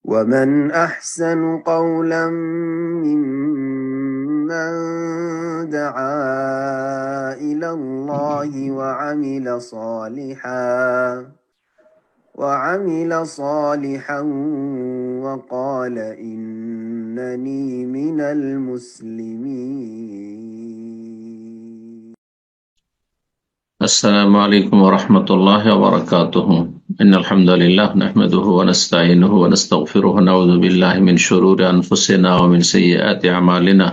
ومن أحسن قولا ممن دعا إلى الله وعمل صالحا وقال إنني من المسلمين. السلام عليكم ورحمة الله وبركاته. إن الحمد لله نحمده ونستعينه ونستغفره ونعوذ بالله من شرور أنفسنا ومن سيئات أعمالنا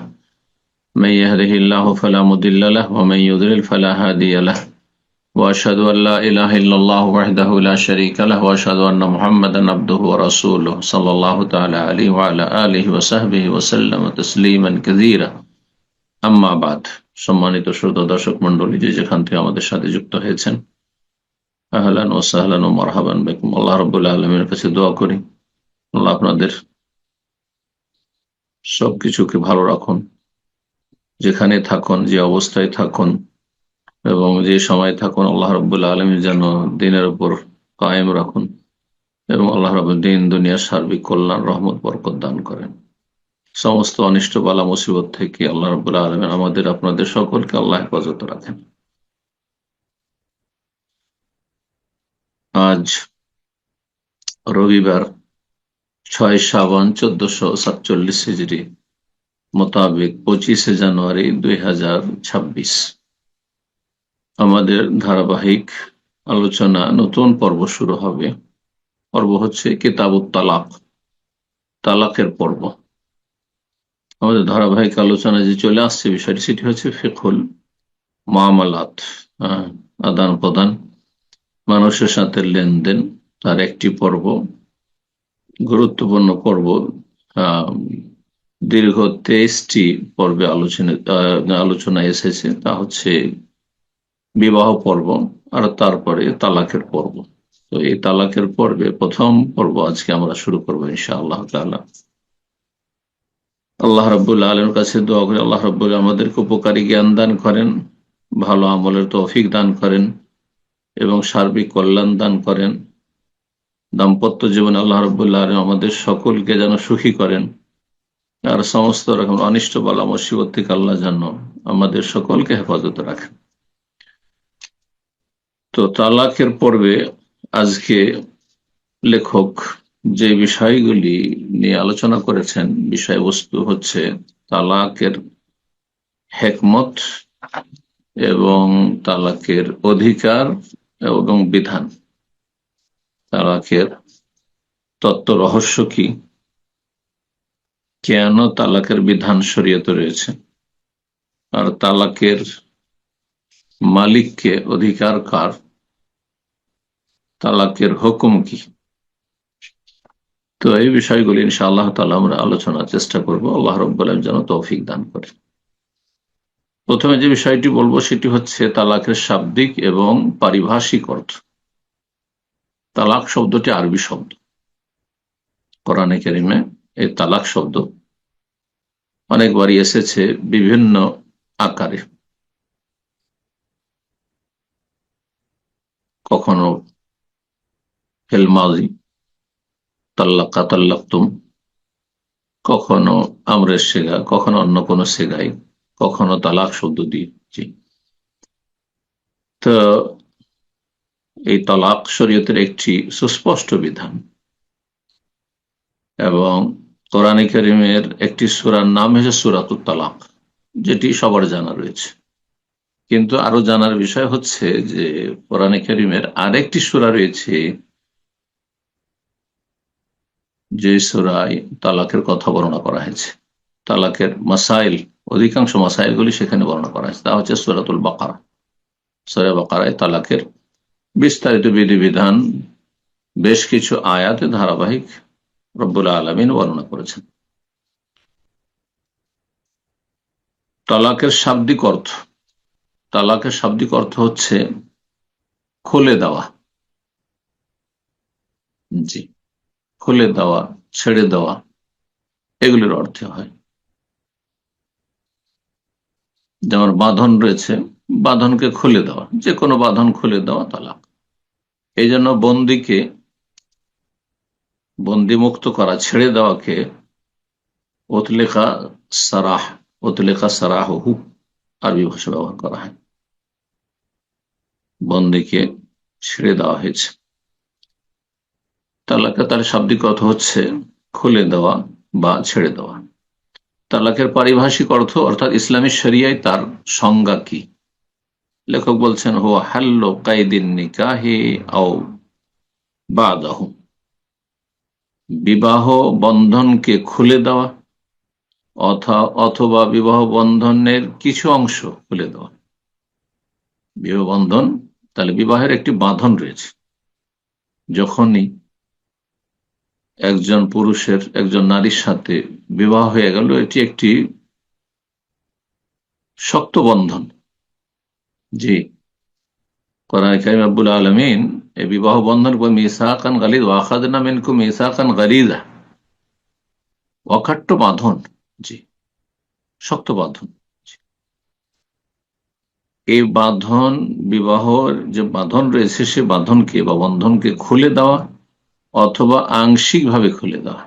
من يهده الله فلا مضل له ومن يضلل فلا هادي له وأشهد أن لا إله إلا الله وحده لا شريك له وأشهد أن محمدا عبده ورسوله صلى الله تعالى عليه وعلى آله وصحبه وسلم تسليما كثيرا আম্মা বাদ। সম্মানিত শ্রোতা দর্শক মন্ডলী, যে যেখান থেকে আমাদের সাথে যুক্ত হয়েছেন, আহলান ও সাহলান ও মারহাবান বিকুম। আল্লাহ রাব্বুল আলামিনের কাছে দোয়া করি আল্লাহ আপনাদের সবকিছুকে ভালো রাখুন, যেখানে থাকুন, যে অবস্থায় থাকুন এবং যে সময় থাকুন, আল্লাহ রাব্বুল আলামিন যেন দিনের উপর কায়েম রাখুন এবং আল্লাহ রাব্বুল দিন দুনিয়ার সার্বিক কল্যাণ, রহমত, বরকত দান করেন। সমস্ত অনিষ্ট বালা মুসিবত থেকে আল্লাহ রাব্বুল আলামিন আমাদের আপনাদের সকলকে আল্লাহ হেফাজত রাখেন। আজ রবিবার 6 শাবান 1447 হিজরি মোতাবেক 25 জানুয়ারি 2026 আমাদের ধারাবাহিক আলোচনা নতুন পর্ব শুরু হবে। পর্ব হচ্ছে কিতাবুত তালাক, তালাকের পর্ব। আমাদের ধারাবাহিক আলোচনা যে চলে আসছে বিষয়টি, সেটি হচ্ছে ফিকহুল মামলাত, আদান প্রদান, মানুষের সাথে লেনদেন, তার একটি পর্ব, গুরুত্বপূর্ণ পর্ব। দীর্ঘ 23টি পর্বে আলোচনা এসেছে। তা হচ্ছে বিবাহ পর্ব আর তারপরে তালাকের পর্ব। তো এই তালাকের পর্বে প্রথম পর্ব আজকে আমরা শুরু করবো ইনশাআল্লাহ তাআলা। আল্লাহ রাব্বুল আলামিনের কাছে দোয়া করি আল্লাহ রাব্বুল আমাদেরকে উপকারী জ্ঞান দান করেন, ভালো আমলের তৌফিক দান করেন এবং সার্বিক কল্যাণ দান করেন। দাম্পত্য জীবনে আল্লাহ রাব্বুল আলামিন আমাদের সকলকে যেন সুখী করেন আর সমস্ত রকম অনিষ্ট বালা মুসিবত থেকে আল্লাহ যেন আমাদের সকলকে হেফাজতে রাখেন। তো তালাকের পর্বে আজকে লেখক যে বিষয়গুলি নিয়ে আলোচনা করেছেন, বিষয়বস্তু হচ্ছে তালাকের হিকমত এবং তালাকের অধিকার এবং বিধান, তালাকের তত্ত্ব রহস্য কি, কেন তালাকের বিধান শরীয়তে রয়েছে, আর তালাকের মালিককে, অধিকার কার, তালাকের হুকুম কি। তো এই বিষয়গুলি ইনশাআল্লাহ তাআলা আমরা আলোচনার চেষ্টা করব। আল্লাহ রাব্বুল আলামিন যেন তৌফিক দান করে। প্রথমে যে বিষয়টি বলবো সেটি হচ্ছে তালাকের শাব্দিক এবং পারিভাষিক অর্থ। তালাক শব্দটি আরবি শব্দ। কোরআনে কারিমে এই তালাক শব্দ অনেকবারই এসেছে বিভিন্ন আকারে। কখনো ফিল মাযি, তাল্লাকা তাল্লাকতুম, কখনো আমরের সিগা, কখনো অন্য কোনো সিগায়, কখনো তালাক শব্দ দিয়েছি। তো এই তালাক শরীয়তের একটি সুস্পষ্ট বিধান এবং কোরআনে কারিমের একটি সূরার নাম হচ্ছে সূরাতুত তালাক, যেটি সবার জানা রয়েছে। কিন্তু আরো জানার বিষয় হচ্ছে যে কোরআনে কারিমের আরেকটি সূরা রয়েছে যে সূরায় তালাকের কথা বর্ণনা করা হয়েছে। তালাকের মাসাইল, অধিকাংশ মাসাইলগুলি সেখানে বর্ণনা করা হয়েছে। তা হচ্ছে সূরাতুল বাকারা। সূরা বাকারায় তালাকের বিস্তারিত বিধিবিধান বেশ কিছু আয়াতে ধারাবাহিক রব্বুল আলামিন বর্ণনা করেছেন। তালাকের শাব্দিক অর্থ, তালাকের শাব্দিক অর্থ হচ্ছে খুলে দেওয়া। জি, খুলে দেওয়া, ছেড়ে দেওয়া, এগুলির অর্থ হয়। যেমন বাঁধন রয়েছে, বাঁধনকে খুলে দেওয়া, যে কোনো বাঁধন খুলে দেওয়া তালাক। এই জন্য বন্দীকে বন্দিমুক্ত করা, ছেড়ে দেওয়াকে উতলিকা সারাহ, উতলিকা সারাহু আরবি ভাষা ব্যবহার করা হয়। বন্দিকে ছেড়ে দেওয়া হয়েছে। তালাকের তার শাব্দিক অর্থ হচ্ছে খুলে দেওয়া বা ছেড়ে দেওয়া। তালাকের পারিভাষিক অর্থ অর্থাৎ ইসলামী শরিয়ায় তার সংজ্ঞা কি? লেখক বলছেন, হুয়া হাল্লু কাইদিন নিকাহি আও বাদাহু, বিবাহ বন্ধনকে খুলে দেওয়া অথবা বিবাহ বন্ধনের কিছু অংশ খুলে দেওয়া। বিবাহ বন্ধন, তাহলে বিবাহের একটি বাঁধন রয়েছে। যখনই একজন পুরুষের একজন নারীর সাথে বিবাহ হয়ে গেল, এটি একটি শক্ত বন্ধন। জি, কোরআন কারীম রব্বুল আলামিন এই বিবাহ বন্ধন মিসাকান গালিদ ওয়াখাযনা মিনকুম মিসাকান গালিযা, অকাট্য বাঁধন। জি, শক্ত বাঁধন। এই বাঁধন, বিবাহর যে বাঁধন রয়েছে, সে বাঁধনকে বা বন্ধনকে খুলে দেওয়া অথবা আংশিক ভাবে খুলে দেওয়া।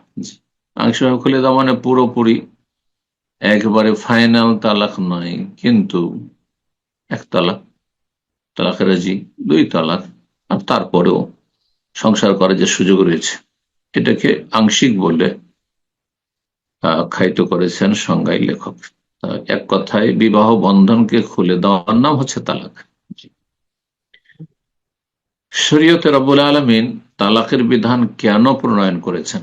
আংশিক ভাবে খুলে দেওয়া মানে পুরোপুরি একেবারে ফাইনাল তালাক নয়, কিন্তু এক তালাক, তালাক রাজি, দুই তালাক, আর তারপরেও সংসার করার যে সুযোগ রয়েছে, এটাকে আংশিক বলে আখ্যায়িত করেছেন সংজ্ঞায় লেখক। এক কথায় বিবাহ বন্ধনকে খুলে দেওয়ার নাম হচ্ছে তালাক। শরীয়তে রব্বুল আলামিন তালাকের বিধান কেন প্রণয়ন করেছেন?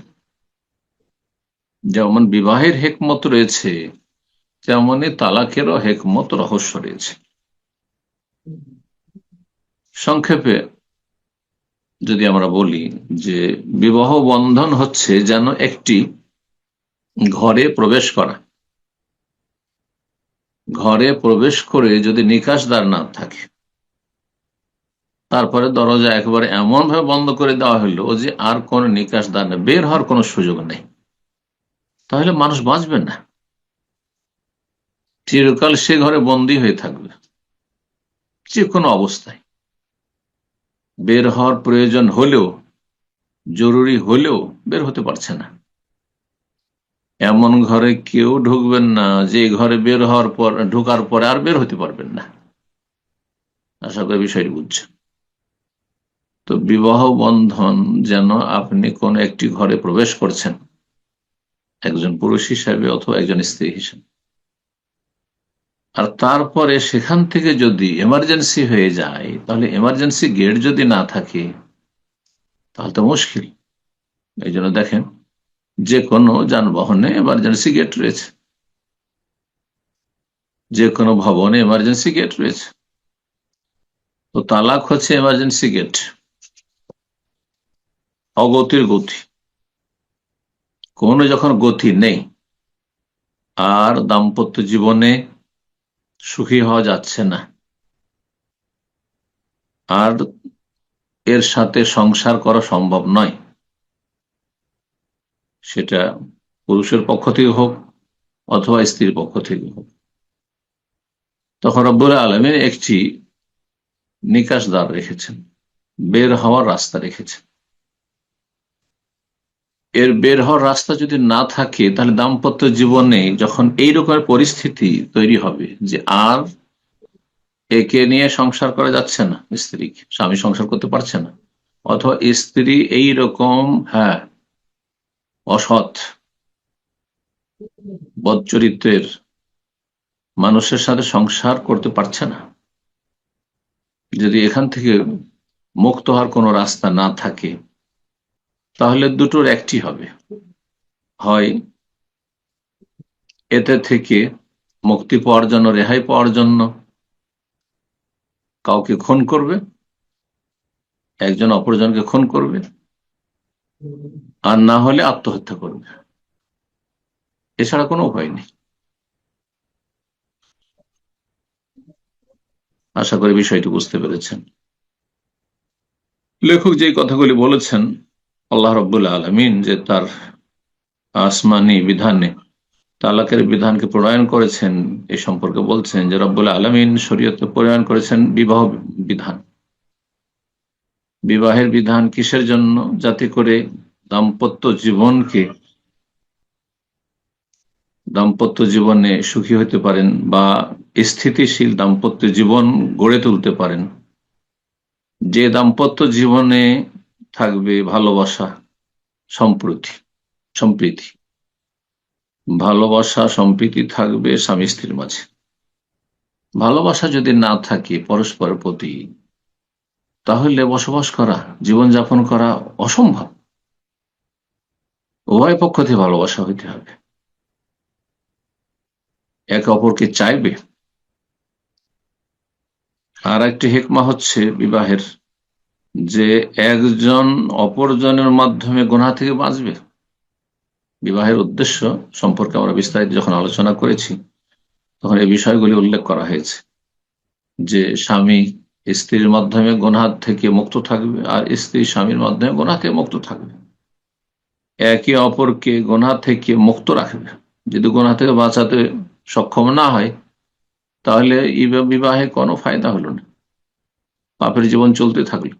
যেমন বিবাহের হেকমত রয়েছে, তেমনি তালাকেরও হেকমত, রহস্য রয়েছে। সংক্ষেপে যদি আমরা বলি যে বিবাহ বন্ধন হচ্ছে যেন একটি ঘরে প্রবেশ করা। ঘরে প্রবেশ করে যদি নিকাশদার না থাকে, তারপরে দরজা একবারে এমন ভাবে বন্ধ করে দেওয়া হলো যে আর কোন নিকাশদার নেই, বের হওয়ার কোনো সুযোগ নেই, তাহলে মানুষ বাঁচবে না, চিরকাল সে ঘরে বন্দী হয়ে থাকবে। যে কোনো অবস্থায় বের হওয়ার প্রয়োজন হলেও, জরুরি হলেও বের হতে পারছে না। এমন ঘরে কেউ ঢুকবেন না যে ঘরে বের হওয়ার পর, ঢোকার পরে আর বের হতে পারবেন না। আশা করি বিষয়টি বুঝছেন। তো বিবাহ বন্ধন যেন আপনি কোন একটি ঘরে প্রবেশ করছেন একজন পুরুষ হিসাবে অথবা একজন স্ত্রী হিসাবে, আর তারপরে সেখান থেকে যদি এমার্জেন্সি হয়ে যায়, তাহলে এমার্জেন্সি গেট যদি না থাকে তাহলে তো মুশকিল। এই জন্য দেখেন, যে কোনো যানবাহনে এমার্জেন্সি গেট রয়েছে, যে কোনো ভবনে এমার্জেন্সি গেট রয়েছে। তো তালাক হচ্ছে এমার্জেন্সি গেট, অগতির গতি। কোনো যখন গতি নেই আর দাম্পত্য জীবনে সুখী হওয়া যাচ্ছে না, আর এর সাথে সংসার করা সম্ভব নয়, সেটা পুরুষের পক্ষ থেকে হোক অথবা স্ত্রীর পক্ষ থেকে হোক, তখন রব্বুল আলামিন একটি নিকাশদ্বার রেখেছেন, বের হওয়ার রাস্তা রেখেছেন। এর বের হওয়ার রাস্তা যদি না থাকে, তাহলে দাম্পত্য জীবনে যখন এইরকম পরিস্থিতি তৈরি হবে যে আর একে নিয়ে সংসার করা যাচ্ছে না, স্ত্রী স্বামী সংসার করতে পারছে না, অথবা স্ত্রী এই রকম অসৎ বদচরিত্রের মানুষের সাথে সংসার করতে পারছে না, যদি এখান থেকে মুক্ত হওয়ার কোনো রাস্তা না থাকে, তাহলে দুটোর একটি হবে, হয় এতে থেকে মুক্তি পাওয়ার জন্য, রেহাই পাওয়ার জন্য কাউকে খুন করবে, একজন অপরজনকে খুন করবে, আর না হলে আত্মহত্যা করবে। এছাড়া কোনো উপায় নেই। আশা করি বিষয়টি বুঝতে পেরেছেন। লেখক যে কথাগুলি বলেছেন, আল্লাহ রাব্বুল আলামিন যে তার আসমানি বিধানে তালাকের বিধানকে প্রণয়ন করেছেন, এ সম্পর্কে বলছেন যে রব্বুল আলামিন শরীয়তে প্রণয়ন করেছেন বিবাহ বিধান। বিবাহের বিধান কিসের জন্য? যাতে করে দাম্পত্য জীবনে সুখী হতে পারেন বা স্থিতিশীল দাম্পত্য জীবন গড়ে তুলতে পারেন, যে দাম্পত্য জীবনে থাকবে ভালোবাসা, সম্প্রীতি, ভালোবাসা সম্প্রীতি থাকবে স্বামী স্ত্রীর মাঝে। ভালোবাসা যদি না থাকে পরস্পরের প্রতি, তাহলে বসবাস করা, জীবনযাপন করা অসম্ভব। উভয় পক্ষ থেকে ভালোবাসা হইতে হবে, একে অপরকে চাইবে। আর একটি হিকমা হচ্ছে বিবাহের, যে একজন অপরজনের মাধ্যমে গুনাহ থেকে বাঁচবে। বিবাহের উদ্দেশ্য সম্পর্কে আমরা বিস্তারিত যখন আলোচনা করেছি, তখন এই বিষয়গুলি উল্লেখ করা হয়েছে যে স্বামী স্ত্রীর মাধ্যমে গুনাহ থেকে মুক্ত থাকবে, আর স্ত্রী স্বামীর মাধ্যমে গুনাহ থেকে মুক্ত থাকবে। একে অপরকে গুনাহ থেকে মুক্ত রাখবে। যদি গুনাহ থেকে বাঁচাতে সক্ষম না হয়, তাহলে বিবাহে কোনো ফায়দা হলো না, পাপের জীবন চলতে থাকলো।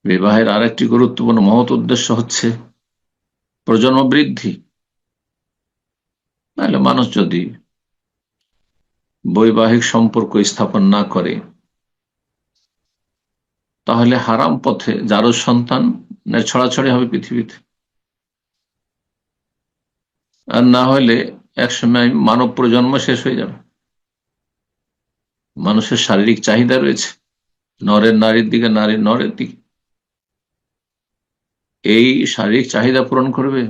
বিবাহের আরেকটি গুরুত্বপূর্ণ মহৎ উদ্দেশ্য হচ্ছে প্রজন্ম বৃদ্ধি। তাহলে মানুষ যদি বৈবাহিক সম্পর্ক স্থাপন না করে, তাহলে হারাম পথে যারও সন্তানের ছড়াছড়ি হবে পৃথিবীতে। আর না হলে একসময় মানব প্রজন্ম শেষ হয়ে যাবে। মানুষের শারীরিক চাহিদা রয়েছে, নরের নারীর দিকে, নারীর নরের দিকে। এই শারীরিক চাহিদা পূরণ করবে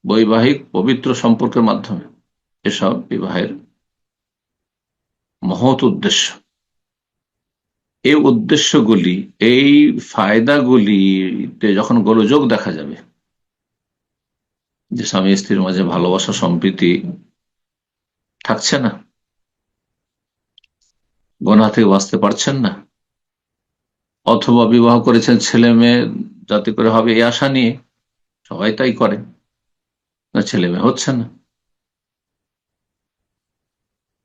বৈবাহিক পবিত্র সম্পর্কের মাধ্যমে। এসব বিবাহের মহৎ উদ্দেশ্য। এই উদ্দেশ্যগুলি, এই ফায়দাগুলিতে যখন গোলযোগ দেখা যাবে, যে স্বামী স্ত্রীর মাঝে ভালোবাসা সম্প্রীতি থাকছে না, গুনাহ থেকে বাঁচতে পারছেন না, অথবা বিবাহ করেছেন ছেলে মেয়ে যাতে করে হবে এই আশা নিয়ে, সবাই তাই করে, না ছেলে মেয়ে হচ্ছে না,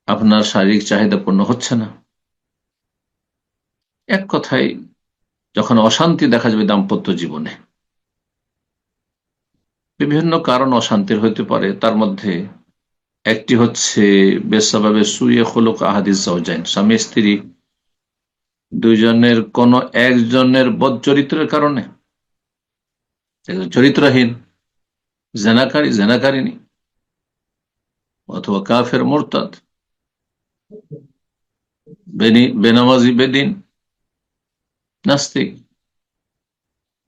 আপনার শারীরিক চাহিদা পূর্ণ হচ্ছে না, এক কথায় যখন অশান্তি দেখা যাবে দাম্পত্য জীবনে, বিভিন্ন কারণ অশান্তির হইতে পারে। তার মধ্যে একটি হচ্ছে বেসাবে সুয়ে খুলুক আহাদিস জাওজাইন, স্বামী স্ত্রী দুইজনের কোন একজনের বদ চরিত্রের কারণে, চরিত্রহীন, জেনাকারিনী, অথবা কাফের মুরতাদ, বেনামাজি, বেদিন, নাস্তিক,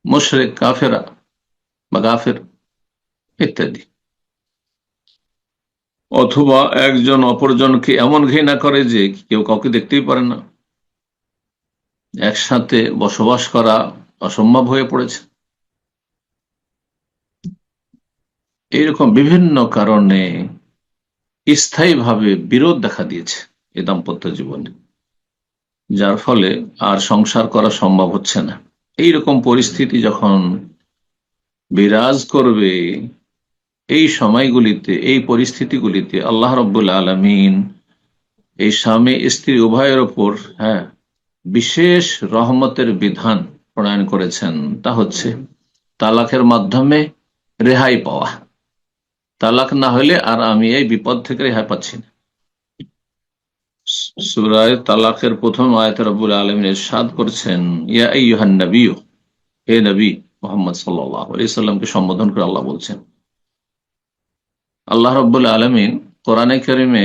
মুশরিক, কাফেরা বা কাফের ইত্যাদি। অথবা একজন অপরজনকে এমন ঘৃণা করে যে কেউ কাউকে দেখতেই পারে না, একসাথে বসবাস করা অসম্ভব হয়ে পড়েছে। এইরকম বিভিন্ন কারণে স্থায়ীভাবে বিরোধ দেখা দিয়েছে এই দাম্পত্য জীবনে, যার ফলে আর সংসার করা সম্ভব হচ্ছে না। এইরকম পরিস্থিতি যখন বিরাজ করবে, এই সময়গুলিতে, এই পরিস্থিতিগুলিতে আল্লাহ রাব্বুল আলামিন এই স্বামী স্ত্রী উভয়ের ওপর বিশেষ রহমতের বিধান প্রণয়ন করেছেন। তা হচ্ছে তালাকের মাধ্যমে রেহাই পাওয়া। তালাক না হলে আর আমি এই বিপদ থেকে রেহাই পাচ্ছি না। সূরা তালাকের প্রথম আয়াতে রব্বুল আলামিন ইরশাদ করছেন, ইয়া আইয়ুহান নবী, হে নবী মুহাম্মদ সাল্লাল্লাহু আলাইহি সাল্লামকে সম্বোধন করে আল্লাহ বলছেন। আল্লাহ রাব্বুল আলামিন কোরআনে কারিমে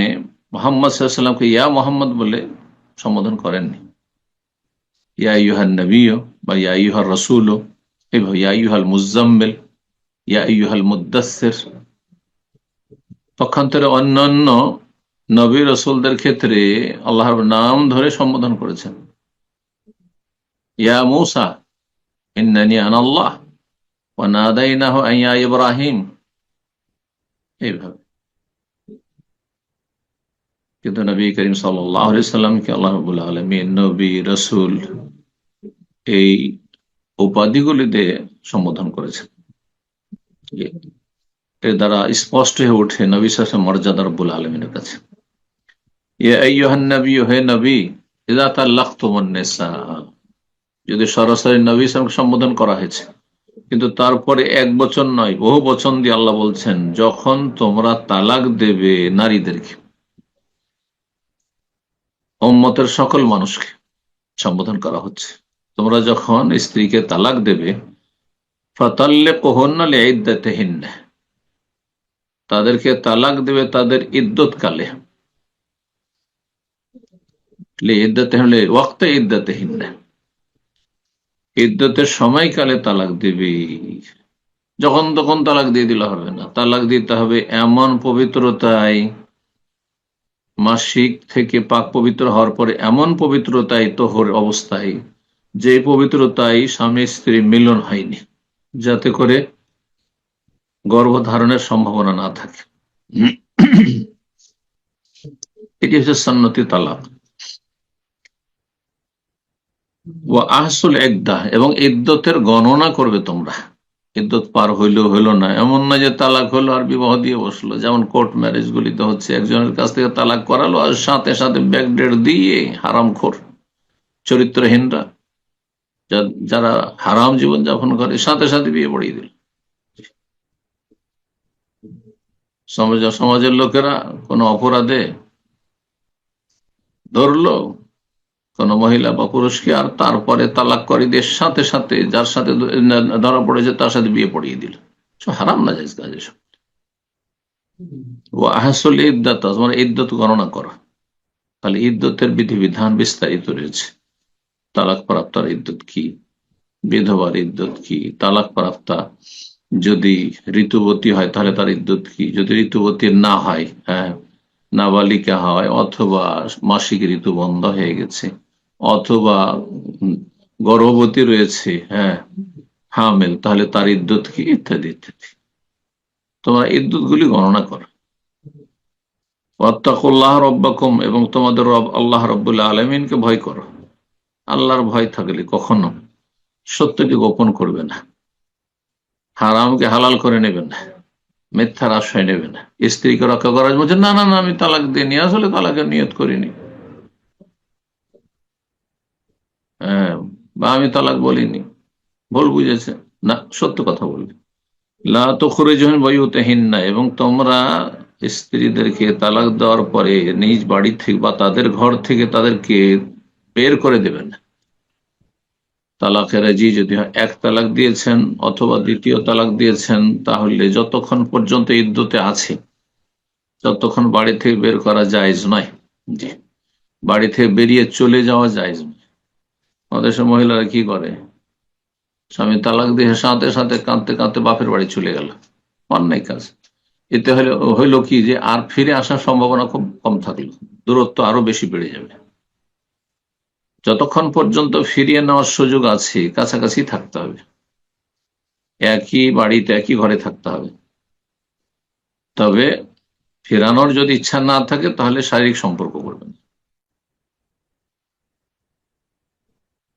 মুহাম্মদ সাল্লাল্লাহু আলাইহি সাল্লামকে ইয়া মুহাম্মদ বলে সম্বোধন করেননি। ইয়া আইয়ুহান নবী বা ইয়া আইয়ুহার রাসূল, ইয়া আইয়ুহাল মুজাম্মিল, ইয়া আইয়ুহাল মুদ্দাসসির। পক্ষান্তরে অন্যান্য নবী রাসূলদের ক্ষেত্রে আল্লাহর নাম ধরে সম্বোধন করেছেন। ইয়া মূসা ইন্নানি আনা আল্লাহ ওয়া নাদাইনাহু আন ইয়া ইব্রাহিম, এইভাবে। কিন্তু নবী করিম সাল্লাল্লাহু আলাইহি সাল্লামকে আল্লাহ রাব্বুল আলামিন নবী, রাসূল এই উপাধিগুলি দিয়ে সম্বোধন করেছেন। এর দ্বারা স্পষ্ট হয়ে ওঠে নবী সাল্লাল্লাহু আলাইহি ওয়াসাল্লামের মর্যাদা রাব্বুল আলামিনের কাছে। ইয়া আইয়ুহান নবী, হে নবী, ইযা তাল্লাকতুমুন নিসা, যদি সরাসরি নবী সাল্লাল্লাহু আলাইহি ওয়াসাল্লামকে সম্বোধন করা হয়েছে, কিন্তু তারপরে এক বচন নয়, বহু বচন দিয়ে আল্লাহ বলছেন, যখন তোমরা তালাক দেবে নারীদেরকে, উম্মতের সকল মানুষকে সম্বোধন করা হচ্ছে, তোমরা যখন স্ত্রীকে তালাক দেবে, ফাতাল্লিকুহুন্না লিইদ্দাতিহিন্না, তাদেরকে তালাক দেবে তাদের ইদ্যত কালে, লিইদ্দাতিহিন্না ওয়াক্তে ইদ্দাতিহিন্না, ইদ্যতের সময়কালে তালাক দিবি। যখন তখন তালাক দিয়ে দিলে হবে না, তালাক দিতে হবে এমন পবিত্রতায়, মাসিক থেকে পাক পবিত্র হওয়ার পরে এমন পবিত্রতায়, তোহর অবস্থায়, যে পবিত্রতায় স্বামী স্ত্রী মিলন হয়নি, যাতে করে গর্ভধারণের সম্ভাবনা না থাকে। এটি হচ্ছে সুন্নতি তালাক। ওয়া আহসুল ইদ্দাহ, এবং ইদ্যতের গণনা করবে তোমরা। ইদ্যত পার হইলো হইলো না, এমন না যে তালাক হলো আর বিবাহ দিয়ে বসলো, যেমন কোর্ট ম্যারেজ গুলিতে হচ্ছে, একজনের কাছ থেকে তালাক করালো আর সাথে সাথে ব্যাকডেট দিয়ে হারামখোর চরিত্রহীনরা, যারা হারাম জীবন যাপন করে, সাথে সাথে বিয়ে পড়িয়ে দিল। সমাজের লোকেরা কোন অপরাধে ধরলো কোন মহিলা বা পুরুষকে, আর তারপরে তালাক করে দিয়ে সাথে সাথে যার সাথে ধরা পড়েছে তার সাথে বিয়ে পড়িয়ে দিল। হারাম না জায়েজ কাজ এসব। ও আহসুল ইদ্দাত, তোমার ইদ্যত গণনা করা। তাহলে ইদ্যতের বিধিবিধান বিস্তারিত রয়েছে। তালাক প্রাপ্তার ইদ্যত কি, বিধবার ইদ্যত কি, তালাক প্রাপ্তা যদি ঋতুবতী হয় তাহলে তার ইদ্যত কি, যদি ঋতুবতী না হয়, হ্যাঁ, নাবালিকা হয়, অথবা মাসিক ঋতু বন্ধ হয়ে গেছে, অথবা গর্ভবতী রয়েছে, হ্যাঁ, হামেল, তাহলে তার ইদ্যত কি, ইত্যাদি ইত্যাদি। তোমরা ইদ্যত গুলি গণনা করো। ওয়াত্তাকুল্লাহ রব্বাকুম, এবং তোমাদের রব আল্লাহ রব্বুল আলামিনকে ভয় করো। আল্লাহর ভয় থাকলে কখনো সত্যকে গোপন করবে না, হারামকে হালাল করে নেবে না, মিথ্যার আশ্রয় নেবে না। স্ত্রীকে রক্ষা করার বলছে, না না না আমি তালাক দিইনি, আসলে তালাকের নিয়ত করিনি, হ্যাঁ, বা আমি তালাক বলিনি, ভুল বুঝেছে, না, সত্য কথা বলবে। লা তুখরিজুহুম বুয়ুতাহিন্না, এবং তোমরা স্ত্রীদেরকে তালাক দেওয়ার পরে নিজ বাড়ি থেকে বা তাদের ঘর থেকে তাদেরকে বের করে দেবেন না। তালাকের রাজি যদি হয়, এক তালাক দিয়েছেন অথবা দ্বিতীয় তালাক দিয়েছেন, তাহলে যতক্ষণ পর্যন্ত ইদ্যতে আছে ততক্ষণ বাড়ি থেকে বের করা জায়েজ নয়। জি, বাড়ি থেকে বেরিয়ে চলে যাওয়া জায়েজ নয়। আমাদের সব মহিলারা কি করে, স্বামী তালাক দিয়ে সাথে সাথে কাঁদতে কাঁদতে বাপের বাড়ি চলে গেল, অন্যায় কাজ। এতে হইল কি, যে আর ফিরে আসার সম্ভাবনা খুব কম থাকলো, দূরত্ব আরো বেশি বেড়ে যাবে। যতক্ষণ পর্যন্ত ফিরিয়ে নেওয়ার সুযোগ আছে, কাছাকাছি থাকতে হবে, একই বাড়িতে একই ঘরে থাকতে হবে। তবে ফেরানোর যদি ইচ্ছা না থাকে তাহলে শারীরিক সম্পর্ক করবেন।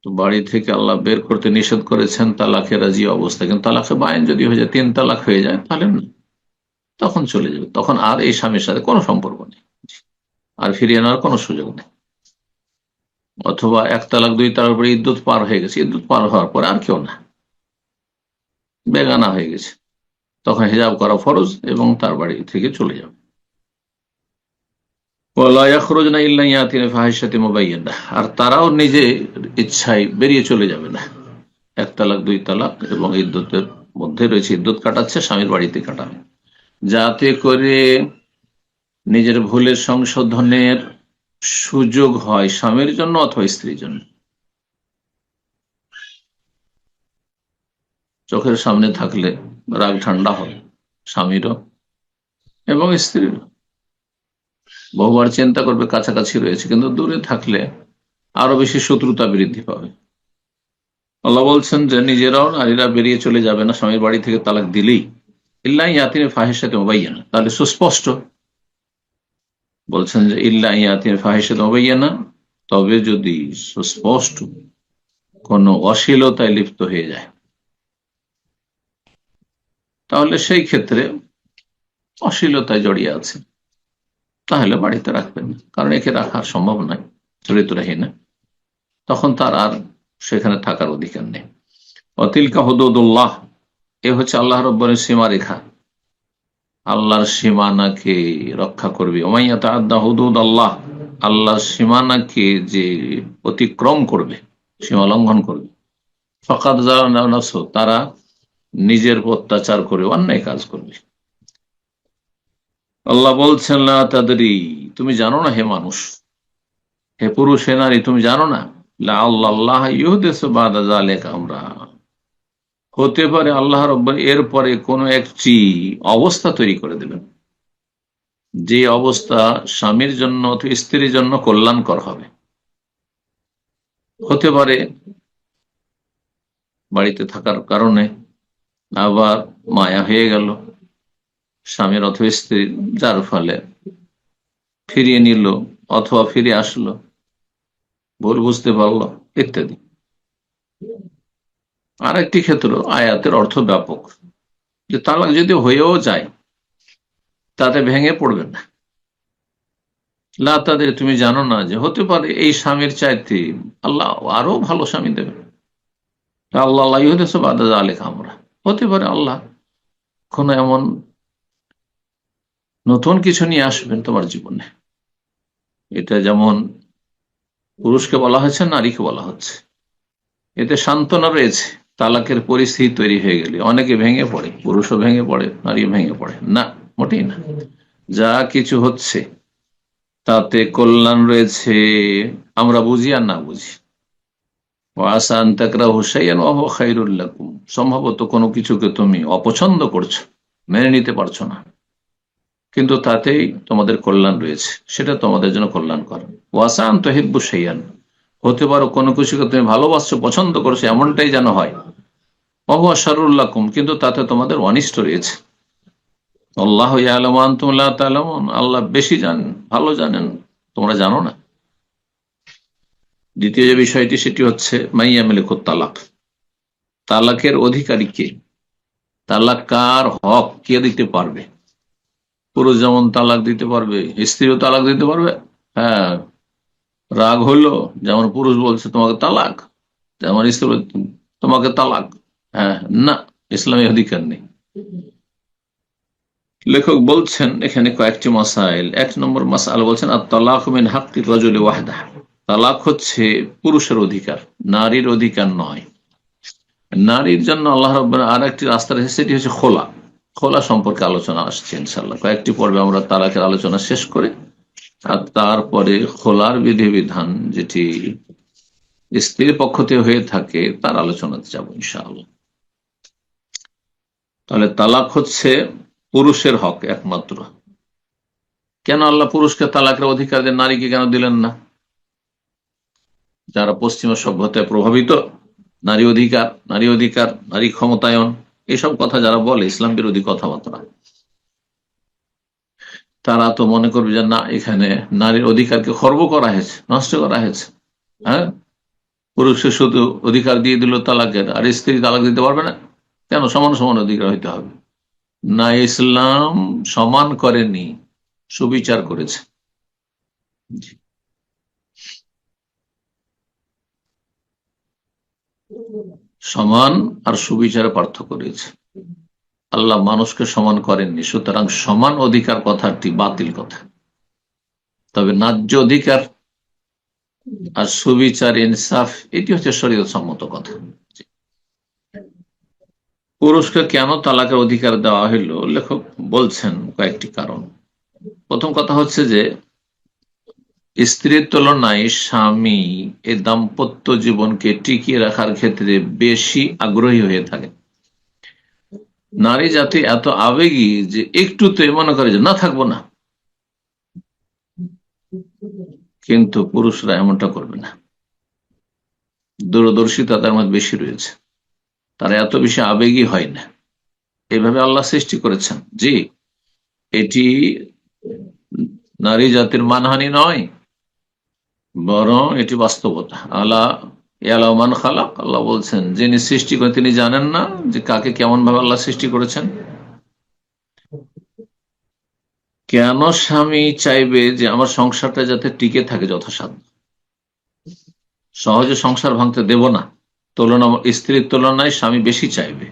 তো বাড়ি থেকে আল্লাহ বের করতে নিষেধ করেছেন তালাকে রাজি অবস্থা, কিন্তু তালাকে বাইন যদি হয়ে যায়, 3 তালাক হয়ে যায়, তাহলে না, তখন চলে যাবে, তখন আর এই স্বামীর সাথে কোনো সম্পর্ক নেই, আর ফিরিয়ে নেওয়ার কোনো সুযোগ নেই। অথবা 1 তালাক 2 তালাক পরে ইদ্যুৎ পার হয়ে গেছে, ইদ্যুৎ পার হওয়ার পরে আর কেউ না, বেগানা হয়ে গেছে, তখন হিজাব করা ফরজ এবং তার বাড়ি থেকে চলে যাবে। আর তারাও নিজে ইচ্ছায় বেরিয়ে চলে যাবে না। 1 তালাক 2 তালাক এবং ইদ্যতের মধ্যে রয়েছে, ইদ্যত কাটাচ্ছে, স্বামীর বাড়িতে কাটাবে, যাতে করে নিজের ভুলের সংশোধনের সুযোগ হয় স্বামীর জন্য অথবা স্ত্রীর জন্য। চোখের সামনে থাকলে রাগ ঠান্ডা হয় স্বামীরও এবং স্ত্রীরও। বহুবার চিন্তা করবে কাছাকাছি রয়েছে, কিন্তু দূরে থাকলে আরো বেশি শত্রুতা বৃদ্ধি পাবে। আল্লাহ বলছেন যে নিজেরাও নারীরা বেরিয়ে চলে যাবে না স্বামীর বাড়ি থেকে তালাক দিলেই, ইল্লা ইয়াতিন ফাহিশাতে মুবাইয়ানা, তাহলে সুস্পষ্ট বলছেন যে ইল্লা ইয়াতিন ফাহিশাতে মুবাইয়ানা, তবে যদি সুস্পষ্ট কোন অশ্লীলতায় লিপ্ত হয়ে যায়, তাহলে সেই ক্ষেত্রে অশ্লীলতায় জড়িয়ে আছে, তাহলে বাড়িতে রাখবেন না, কারণ একে রাখার সম্ভব নয়, চরিত্রহীন, তখন তার আর সেখানে থাকার অধিকার নেই। অতিলকা হুদুদুল্লাহ, এ হচ্ছে আল্লাহ রব্বুল সীমারেখা, আল্লাহর সীমানাকে রক্ষা করবে। ওমাইয়া তাআদ্দা হুদুদ আল্লাহ, আল্লাহর সীমানাকে যে অতিক্রম করবে, সীমা লঙ্ঘন করবে, ফাকাদ যালামা নাফসাহু, তারা নিজের অত্যাচার করে অন্যায় কাজ করবে। আল্লাহ বলছেন লা তাদরি, তুমি জানো না হে মানুষ, হে পুরুষ হে নারী, তুমি জানো না, লা আল্লাহ ইউহদিসু বাদা যালিকা আমরা, হতে পারে আল্লাহ রব্বুল এরপরে কোন একটি অবস্থা তৈরি করে দেবেন, যে অবস্থা স্বামীর জন্য অথবা স্ত্রীর জন্য কল্যাণকর হবে। হতে পারে বাড়িতে থাকার কারণে আবার মায়া হয়ে গেল স্বামীর অথবা স্ত্রীর, যার ফলে ফিরিয়ে নিল অথবা ফিরে আসলো, ভুল বুঝতে পারলো ইত্যাদি। আর একটি ক্ষেত্র, আয়াতের অর্থ ব্যাপক, যে তালাক যদি হয়েও যায় তাতে ভেঙে পড়বেন না। লা তাদের, তুমি জানো না যে হতে পারে এই স্বামীর চাইতে আল্লাহ আরো ভালো স্বামী দেবেন। আল্লাহ আলেখ আমরা, হতে পারে আল্লাহ কোন এমন নতুন কিছু নিয়ে আসবেন তোমার জীবনে। এটা যেমন পুরুষকে বলা হয়েছে, নারীকে বলা হচ্ছে, এতে সান্ত্বনা রয়েছে। তালাকের পরিস্থিতি তৈরি হয়ে গেলে অনেকে ভেঙে পড়ে, পুরুষও ভেঙে পড়ে, নারী ভেঙে পড়ে না, মোটেই না। যা কিছু হচ্ছে তাতে কল্যাণ রয়েছে, আমরা বুঝি আর না বুঝি। সম্ভবত কোনো কিছুকে তুমি অপছন্দ করছো, মেনে নিতে পারছো না, কিন্তু তাতেই তোমাদের কল্যাণ রয়েছে, সেটা তোমাদের জন্য কল্যাণকর। ওয়াসান তহিব্বু শাইআন, হতে পারো কোনো কিছুকে তুমি ভালোবাসছো, পছন্দ করছো, এমনটাই যেন হয়। ওয়া শাররুল লাকুম, কিন্তু তাতে তোমাদের অনিষ্ট রয়েছে। আল্লাহু ইয়ালামু ওয়া আনতুম লা তা'লামুন, আল্লাহ বেশি জানেন, ভালো জানেন, তোমরা জানো না। দ্বিতীয় যে বিষয়টি সেটি হচ্ছে মাইয়া মালিকুত তালাক, তালাকের অধিকারী কে, তালাক কার হক কে দিতে পারবে। পুরুষ যেমন তালাক দিতে পারবে, স্ত্রীও তালাক দিতে পারবে। হ্যাঁ, রাগ হলো, যেমন পুরুষ বলছে তোমাকে তালাক, যেমন স্ত্রী তোমাকে তালাক। হ্যাঁ, না, ইসলামী অধিকার নেই। লেখক বলছেন এখানে কয়েকটি মাসাইল। এক নম্বর মাসাইল বলছেন আত-তালাক মিন হাক্কি রাজুলি ওয়াহদাহ, তালাক হচ্ছে পুরুষের অধিকার, নারীর অধিকার নয়। নারীর জন্য আল্লাহ রাব্বুল আর একটি রাস্তা রয়েছে, সেটি হচ্ছে খোলা। খোলা সম্পর্কে আলোচনা আসছে ইনশাআল্লাহ, কয়েকটি পর্বে আমরা তালাকের আলোচনা শেষ করে আর তারপরে খোলার বিধিবিধান যেটি স্ত্রীর পক্ষ থেকে হয়ে থাকে তার আলোচনাতে যাব ইনশাআল্লাহ। তাহলে তালাক হচ্ছে পুরুষের হক একমাত্র। কেন আল্লাহ পুরুষকে তালাকের অধিকার দেন, নারীকে কেন দিলেন না? যারা পশ্চিমা সভ্যতায় প্রভাবিত, নারী অধিকার, নারী অধিকার, নারী ক্ষমতায়ন, এসব কথা যারা বলে, ইসলাম বিরোধী কথাবার্তা, তারা তো মনে করবে যে না, এখানে নারীর অধিকারকে খর্ব করা হয়েছে, নষ্ট করা হয়েছে। হ্যাঁ, পুরুষকে শুধু অধিকার দিয়ে দিল তালাকের, আর স্ত্রী তালাক দিতে পারবে না কেন? সমান সমান অধিকার হইতে হবে না? ইসলাম সমান করেনি, সুবিচার করেছে। সমান আর সুবিচারে পার্থক্য রয়েছে। আল্লাহ মানুষকে সমান করেননি, সুতরাং সমান অধিকার কথাটি বাতিল কথা। তবে ন্যায্য অধিকার আর সুবিচার, ইনসাফ, এটি হচ্ছে শরীয়ত সম্মত কথা। পুরুষকে কেন তালাকের অধিকার দেওয়া হইল, লেখক বলছেন কয়েকটি কারণ। প্রথম কথা হচ্ছে যে স্ত্রীর তুলনায় স্বামী এই দাম্পত্য জীবনকে টিকিয়ে রাখার ক্ষেত্রে বেশি আগ্রহী হয়ে থাকে। নারী জাতি এত আবেগী যে একটুতে মনে করে যে না, থাকবো না, কিন্তু পুরুষরা এমনটা করবে না। দূরদর্শিতা তার মধ্যে বেশি রয়েছে, তারা এত বেশি আবেগী হয় না। এইভাবে আল্লাহ সৃষ্টি করেছেন। জি, এটি নারী জাতির মানহানি নয়, বরং এটি বাস্তবতা। আল্লাহ খালাক, আল্লাহ বলছেন যিনি সৃষ্টি করেন তিনি জানেন না যে কাকে কেমন ভাবে আল্লাহ সৃষ্টি করেছেন। কেন স্বামী চাইবে যে আমার সংসারটা যাতে টিকে থাকে যথাসাধ্য, সহজে সংসার ভাঙতে দেব না, স্ত্রীর তুলনায় স্বামী বেশি চাইবে।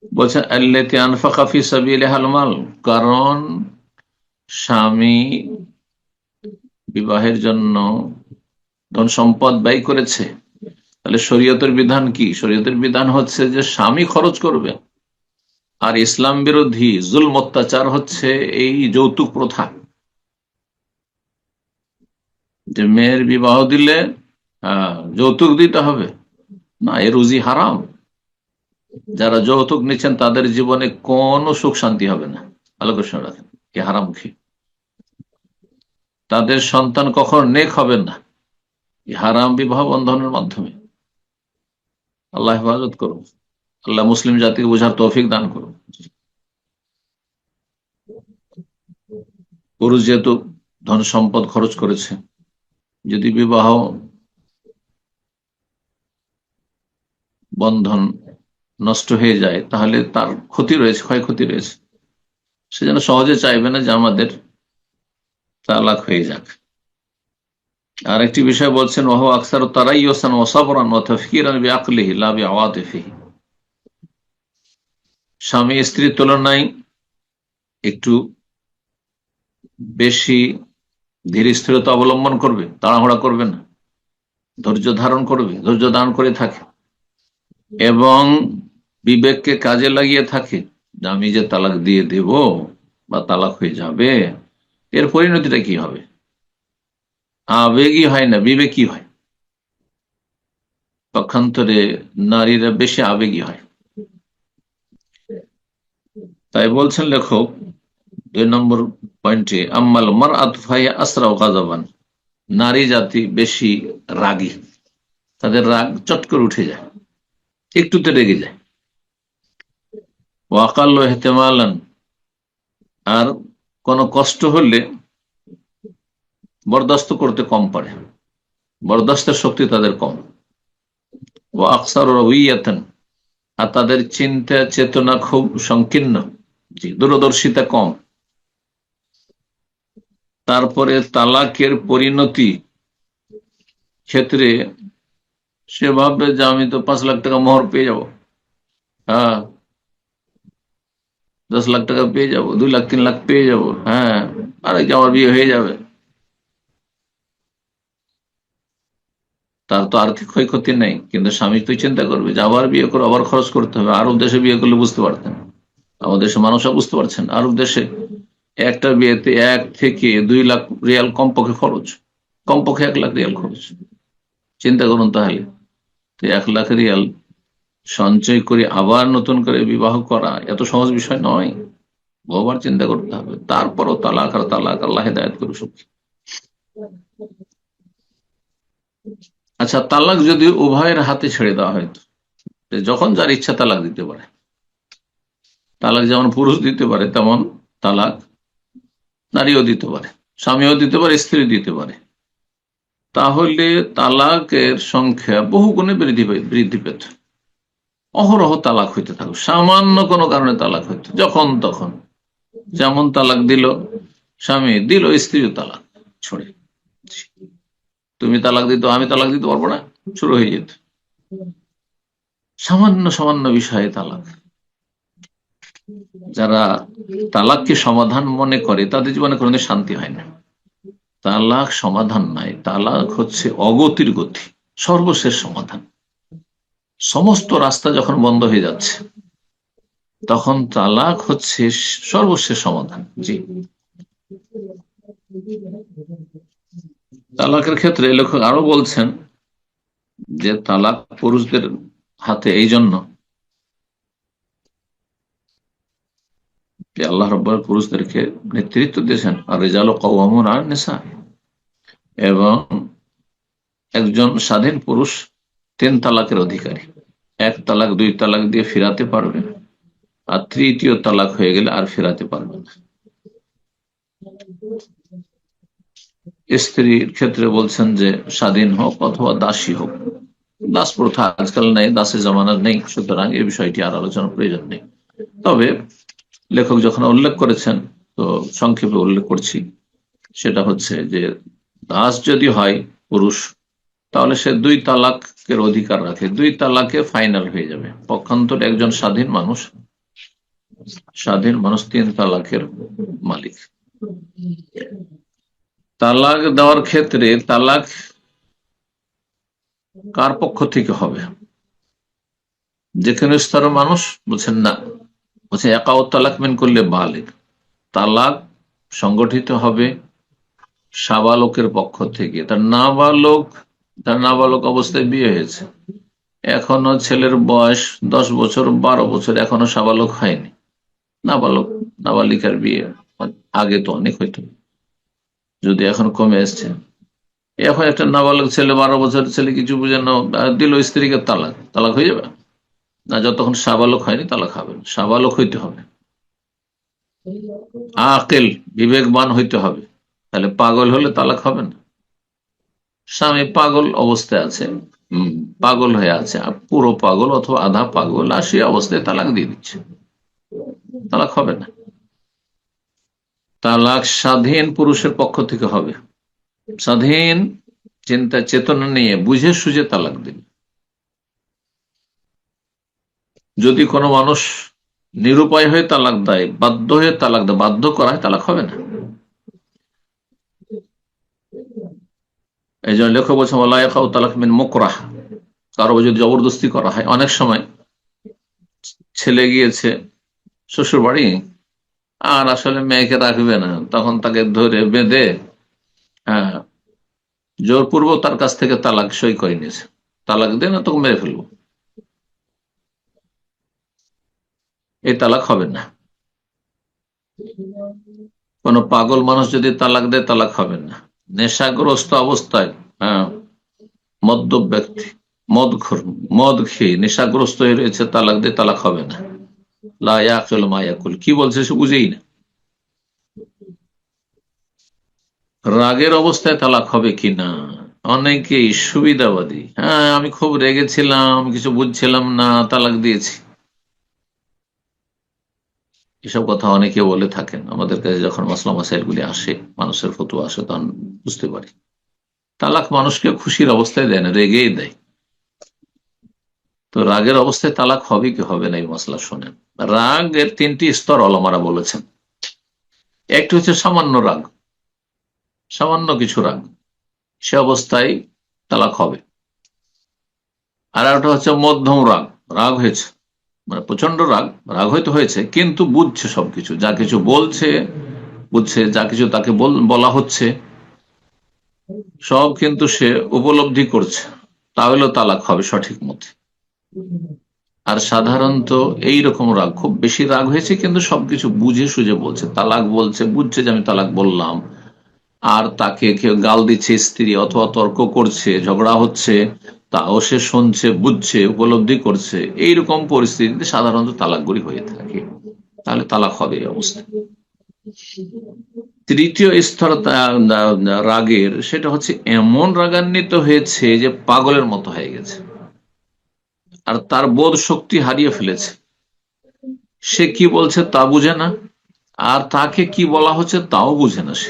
বলছে আল্লাতী আনফাকা ফি সাবিলিহাল মাল, কারণ স্বামী বিবাহের জন্য ধন সম্পদ ব্যয় করেছে। তাহলে শরীয়তের বিধান কি? শরীয়তের বিধান হচ্ছে যে স্বামী খরচ করবে। আর ইসলাম বিরোধী জুলম অত্যাচার হচ্ছে এই যৌতুক প্রথা, যে মেয়ের বিবাহ দিলে যৌতুক দিতে হবে। না, এ রুজি হারাম। যারা যৌতুক নিচ্ছেন তাদের জীবনে কোনো সুখ শান্তি হবে না। আলোচনা রাখেন, এ হারাম খেয়ে তাদের সন্তান কখন নেক হবে না, এই হারাম বিবাহ বন্ধনের মাধ্যমে। আল্লাহ হেফাজত করুন। আল্লাহ মুসলিম জাতিকে বোঝার তৌফিক দান করুন। পুরুষ যেহেতু ধন সম্পদ খরচ করেছে, যদি বিবাহ বন্ধন নষ্ট হয়ে যায় তাহলে তার ক্ষতি রয়েছে, ক্ষয়ক্ষতি রয়েছে। সে যেন সহজে চাইবে না যে আমাদের তালাক হয়ে যাক। আর একটি বিষয় বলছেন, ওহ আকসার তারাই ওসান ওসাবরান ও তফকিরান বিআকলিহি লা বিআওয়াতিফিহি, স্বামী স্ত্রীর তুলনায় একটু বেশি ধীর স্থিরতা অবলম্বন করবে, তাড়াহুড়া করবে না, ধৈর্য ধারণ করবে, ধৈর্য ধারণ করে থাকে এবং বিবেককে কাজে লাগিয়ে থাকে যে আমি যে তালাক দিয়ে দেব বা তালাক হয়ে যাবে, এর পরিণতিটা কি হবে। আবেগী হয় না, বিবেকী হয়। পক্ষান্তরে নারীরা বেশি আবেগী হয়। তাই বলছেন লেখক 2 নম্বর পয়েন্টে, আম্মাল মারআতু ফাহিয়া আসরাউ গাযাবান, নারী জাতি বেশি রাগী, তাদের রাগ চট করে উঠে যায়, একটুতে রেগে যায়। ওয়া আকাল্লু ইহতিমালান, আর কোন কষ্ট হলে বরদাস্ত করতে কম পারে, বরদাস্তের শক্তি তাদের কম। ওয়া আকসারু রাওয়িয়াতান, আর তাদের চিন্তা চেতনা খুব সংকীর্ণ, দূরদর্শিতা কম। তারপরে তালাকের পরিণতি ক্ষেত্রে সে ভাববে যে আমি তো 5 লাখ টাকা মোহর পেয়ে যাব, হ্যাঁ 10 লাখ টাকা পেয়ে যাব, 2 লাখ 3 লাখ পেয়ে যাব, হ্যাঁ আর আমার বিয়ে হয়ে যাবে। তার তো আর্থিক ক্ষয়ক্ষতি নেই, কিন্তু স্বামী তুই চিন্তা করবে যে আবার বিয়ে করে আবার খরচ করতে হবে। আরব দেশে বিয়ে করলে বুঝতে পারতেন, আমাদের দেশে মানুষরা বুঝতে পারছেন, আরব দেশে একটা বিয়েতে 1 থেকে 2 লাখ রিয়াল কমপক্ষে খরচ, কমপক্ষে 1 লাখ রিয়াল খরচ। চিন্তা করুন তাহলে, তো 1 লাখ রিয়াল সঞ্চয় করে আবার নতুন করে বিবাহ করা এত সহজ বিষয় নয়, বহুবার চিন্তা করতে হবে। তারপরও তালাক আর তালাক, আল্লাহ হেদায়েত করুক সবকে। আচ্ছা, তালাক যদি উভয়ের হাতে ছেড়ে দেওয়া হয়, যখন যার ইচ্ছা তালাক দিতে পারে। তালাক যেমন পুরুষ দিতে পারে, তেমন তালাক নারীও দিতে পারে, স্বামীও দিতে পারে, স্ত্রী দিতে পারে। তাহলে তালাকের সংখ্যা বহু গুণে বৃদ্ধি পেত। অহরহ তালাক হইতে থাকুক, সামান্য কোনো কারণে তালাক হইতো যখন তখন। যেমন তালাক দিল স্বামী, দিল স্ত্রীও তালাক ছড়ে, তুমি তালাক দিত আমি তালাক দিতে পারবো না, শুরু হয়ে যেত। সামান্য সামান্য বিষয়ে তালাক। যারা তালাককে সমাধান মনে করে তাদের জীবনে কোনোদিন শান্তি হয় না। তালাক সমাধান নাই, তালাক হচ্ছে অগতির গতি, সর্বশেষ সমাধান। সমস্ত রাস্তা যখন বন্ধ হয়ে যাচ্ছে তখন তালাক হচ্ছে সর্বশেষ সমাধান। জি, তালাকের ক্ষেত্রে লেখক আরো বলছেন যে তালাক পুরুষদের হাতে এই জন্য যে আল্লাহ রাব্বুল পুরুষদেরকে নেতৃত্ব দিয়েছেন, আর রিজালু কাওয়ামুন আলান নিসা, এবং একজন স্বাধীন পুরুষ 3 তালাকের অধিকারী। 1 তালাক 2 তালাক দিয়ে ফিরাতে পারবে, আর 3য় তালাক হয়ে গেলে আর ফেরাতে পারবে না। স্ত্রীর ক্ষেত্রে বলছেন যে স্বাধীন হোক অথবা দাসী হোক, দাস প্রথা আজকাল নেই, দাসের জামানা নেই, সুতরাং এই বিষয়টি আর আলোচনার প্রয়োজন নেই। তবে লেখক যখন উল্লেখ করেছেন, তো সংক্ষেপে উল্লেখ করছি, সেটা হচ্ছে যে দাস যদি হয় পুরুষ, তাহলে সে 2 তালাকের অধিকার রাখে, 2 তালাকে ফাইনাল হয়ে যাবে। পক্ষান্তরে একজন স্বাধীন মানুষ স্বাধীন মানুষ 3 তালাকের মালিক। তালাক দেওয়ার ক্ষেত্রে তালাক কার পক্ষ থেকে হবে? যেখানে স্তরের মানুষ বলছেন না, বলছে একাও তালাক মেন করলে বালিক, তালাক সংগঠিত হবে সাবালকের পক্ষ থেকে। তার নাবালক অবস্থায় বিয়ে হয়েছে, এখনো ছেলের বয়স 10 বছর 12 বছর, এখনো সাবালক হয়নি। নাবালিকার বিয়ে আগে তো অনেক হইতো, যদি এখন কমে এসছে। এখন একটা নাবালক ছেলে, 12 বছরের ছেলে কিছু বুঝে না, দিল স্ত্রীকে তালাক, তালাক হয়ে যাবে না? যতক্ষণ সাবালক হয়নি তালাক হবে না, সাবালক হইতে হবে, আকেল বিবেকবান হইতে হবে। তাহলে পাগল হলে তালাক হবে না। স্বামী পাগল অবস্থায় আছে, পাগল হয়ে আছে, পুরো পাগল অথবা আধা পাগল, আর সেই অবস্থায় তালাক দিয়ে দিচ্ছে, তালাক হবে না। তালাক স্বাধীন পুরুষের পক্ষ থেকে হবে, স্বাধীন চিন্তা চেতনা নিয়ে বুঝে সুঝে তালাক দিন। যদি কোনো মানুষ নিরুপায় হয়ে তালাক দেয়, বাধ্য হয়ে তালাক দেয়, বাধ্য করায়, তালাক হবে না। এই জন্য লেখক বলছে ওয়ালায়াকাউ তালাক মিন মুকরাহ, কারো যদি জবরদস্তি করা হয়। অনেক সময় ছেলে গিয়েছে শ্বশুর বাড়ি, আর আসলে মেয়েকে রাখবে না, তখন তাকে ধরে বেঁধে জোরপূর্বক তার কাছ থেকে তালাক সই করে নিয়েছে, তালাক দিয়ে না তোকে মেরে ফেলবো, এই তালাক হবে না। কোন পাগল মানুষ যদি তালাক দেয়, তালাক হবে না। নেশাগ্রস্ত অবস্থায়, মদ্যপ ব্যক্তি, মদ খেয়ে নেশাগ্রস্ত হয়ে রয়েছে, তালাক দিয়ে, তালাক হবে না। লা ইয়াকিল মা ইয়াকুল, কি বলছে সে বুঝেই না। রাগের অবস্থায় তালাক হবে কিনা? অনেকেই সুবিধাবাদী, আমি খুব রেগেছিলাম, কিছু বুঝছিলাম না, তালাক দিয়েছি, এসব কথা অনেকে বলে থাকেন। আমাদের কাছে যখন মাসলা মাসাইল গুলি আসে, মানুষের ফতুয়া আসে, তখন বুঝতে পারি তালাক মানুষকে খুশির অবস্থায় দেয় না, রেগেই দেয়। তো রাগের অবস্থায় তালাক হবে কি হবে না, এই মশলা শোনেন। রাগের 3টি স্তর ওলামারা বলেছেন। একটি হচ্ছে সামান্য রাগ, সামান্য কিছু রাগ, সে অবস্থায় তালাক হবে। আর একটা হচ্ছে মধ্যম রাগ, রাগ হয়েছে, মানে প্রচন্ড রাগ, রাগ হয়তো হয়েছে কিন্তু বুঝছে, সবকিছু যা কিছু বলছে বুঝছে, যা কিছু তাকে বলা হচ্ছে সব কিন্তু সে উপলব্ধি করছে, তাহলেও তালাক হবে সঠিক মতে। আর সাধারণত এইরকম রাগ, খুব বেশি রাগ হয়েছে কিন্তু সবকিছু বুঝে সুঝে বলছে, তালাক বলছে, বুঝছে যে আমি তালাক বললাম, আর তাকে কেউ গাল দিচ্ছে স্ত্রী, অথবা তর্ক করছে, ঝগড়া হচ্ছে, তাও সে শুনছে, বুঝছে, উপলব্ধি করছে, এইরকম পরিস্থিতিতে সাধারণত তালাকগুলি হয়ে থাকে, তাহলে তালাক হবে এই অবস্থা। তৃতীয় স্তর রাগের, সেটা হচ্ছে এমন রাগান্বিত হয়েছে যে পাগলের মতো হয়ে গেছে, আর তার বোধ শক্তি হারিয়ে ফেলেছে, সে কি বলছে তা বুঝে না, আর তাকে কি বলা হচ্ছে তাও বুঝে না। সে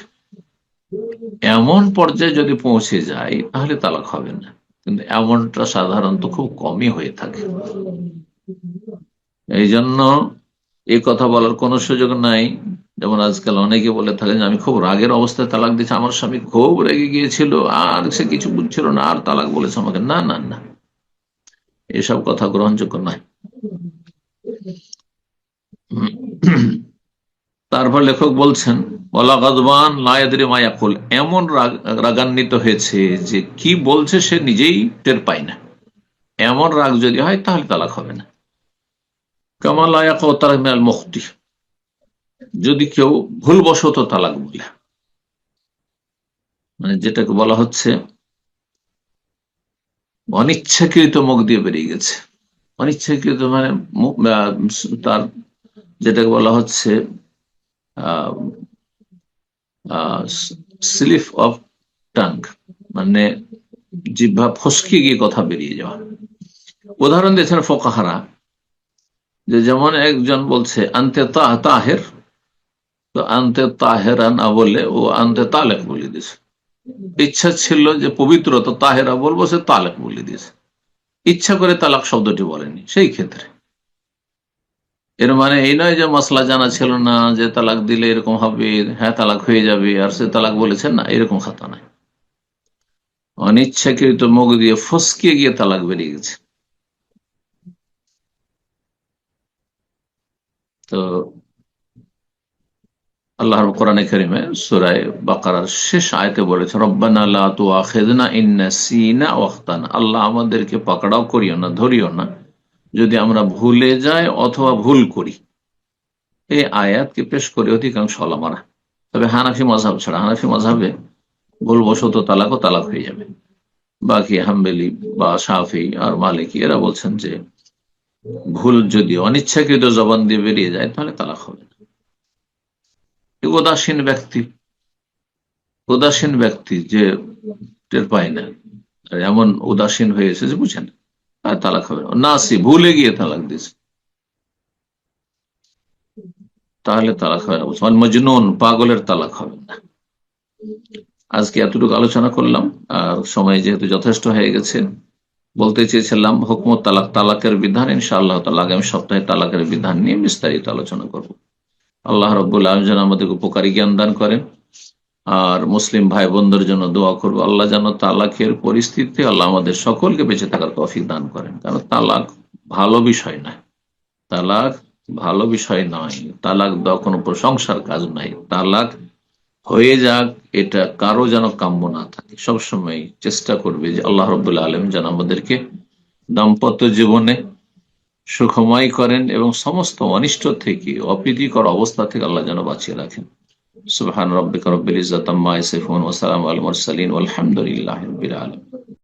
এমন পর্যায়ে যদি পৌঁছে যায় তাহলে তালাক হবে না, কিন্তু এমনটা সাধারণত খুব কমই হয়ে থাকে। এই জন্য এই কথা বলার কোনো সুযোগ নাই। যেমন আজকাল অনেকে বলে থাকেন যে আমি খুব রাগের অবস্থায় তালাক দিচ্ছি, আমার স্বামী খুব রেগে গিয়েছিল, আর সে কিছু বুঝছিল না, আর তালাক বলেছে আমাকে। না না না, এসব কথা গ্রহণযোগ্য নয়। তারপর লেখক বলছেন ওয়ালা গাদবান লা ইয়াদরি মা ইয়াকুল, এমন রাগান্বিত হয়েছে যে কি বলছে সে নিজেই টের পায় না, এমন রাগ যদি হয় তাহলে তালাক হবে না। কামা লা ইয়াকাউ তালাক মিনাল মুখতি, যদি কেউ ভুলবশত তালাক বলে, মানে যেটাকে বলা হচ্ছে অনিচ্ছাকৃত মুখ দিয়ে বেরিয়ে গেছে, অনিচ্ছাকৃত মানে তার যেটাকে বলা হচ্ছে স্লিপ অফ টাং, মানে জিহ্বা ফসকে গিয়ে কথা বেরিয়ে যাওয়া। উদাহরণ দিয়েছেন ফোকাহারা, যে যেমন একজন বলছে আনতে তাহের, তো আনতে তাহেরা না বলে ও আনতে তালেক বলে দিয়েছে। ইচ্ছা ছিল যে পবিত্র, তো তাহেরা বলবো, সে তালেক বলে দিয়েছে, ইচ্ছা করে তালাক শব্দটি বলেনি। সেই ক্ষেত্রে এর মানে এই নয় যে মশলা জানা ছিল না যে তালাক দিলে এরকম হবে, হ্যাঁ তালাক হয়ে যাবে আর সে তালাক বলেছেন না, এরকম খাতা নাই। অনিচ্ছাকৃত মুখ দিয়ে ফসকে গিয়ে তালাক বেরিয়ে গেছে। তো আল্লাহর কোরআনে কারিমে সূরা বাকারার শেষ আয়াতে বলেছেন, রব্বানা লা তুআখিযনা ইন নাসিনা ওয়া আখতানা, আল্লাহ আমাদেরকে পাকড়াও করিও না, ধরিও না যদি আমরা ভুলে যাই অথবা ভুল করি। এই আয়াতকে পেশ করে অধিকাংশ ওলামারা, তবে হানাফি মাযহাব ছাড়া, হানাফি মাযহাবে ভুলবশত তালাক ও তালাক হয়ে যাবে। বাকি হাম্বলি বা শাফি আর মালিকি এরা বলছেন যে ভুল যদি অনিচ্ছাকৃত জবান দিয়ে বেরিয়ে যায় তাহলে তালাক হবে না। উদাসীন ব্যক্তি, উদাসীন ব্যক্তি যে টের পায় না, এমন উদাসীন হয়েছে যে বুঝেন, আর তালাক হবে না। নাসি, ভুলে গিয়ে তালাক দিয়েছে, তাহলে তালাক হবে না। মজনুন, পাগলের তালাক হবে না। আজকে এতটুকু আলোচনা করলাম, আর সময় যেহেতু যথেষ্ট হয়ে গেছে, বলতে চেয়েছিলাম হুকমত তালাক, তালাকের বিধান ইনশাআল্লাহ তাআলা আগামী সপ্তাহে তালাকের বিধান নিয়ে বিস্তারিত আলোচনা করব। আল্লাহ রাব্বুল আলামিন যেন আমাদের উপকারী জ্ঞান দান করেন। আর মুসলিম ভাই বোনদের জন্য দোয়া করবো, আল্লাহ যেন তালাকের পরিস্থিতিতে আল্লাহ আমাদের সকলকে বেঁচে থাকার তৌফিক দান করেন। কারণ তালাক ভালো বিষয় নয়, তালাক ভালো বিষয় নয়, তালাক দেওয়া কোনো প্রশংসার কাজ নাই। তালাক হয়ে যাক, এটা কারো যেন কাম্য না থাকে। সবসময় চেষ্টা করবে যে আল্লাহ রাব্বুল আলামিন যেন আমাদেরকে দাম্পত্য জীবনে সুখময় করেন এবং সমস্ত অনিষ্ট থেকে, অপ্রীতিকর অবস্থা থেকে আল্লাহ যেন বাঁচিয়ে রাখেন। সুবহান রাব্বিকা রাব্বিল ইজ্জাতি আম্মা ইয়াসিফুন ওয়া সালামুন আলাল মুরসালিন ওয়ালহামদুলিল্লাহি রাব্বিল আলামিন।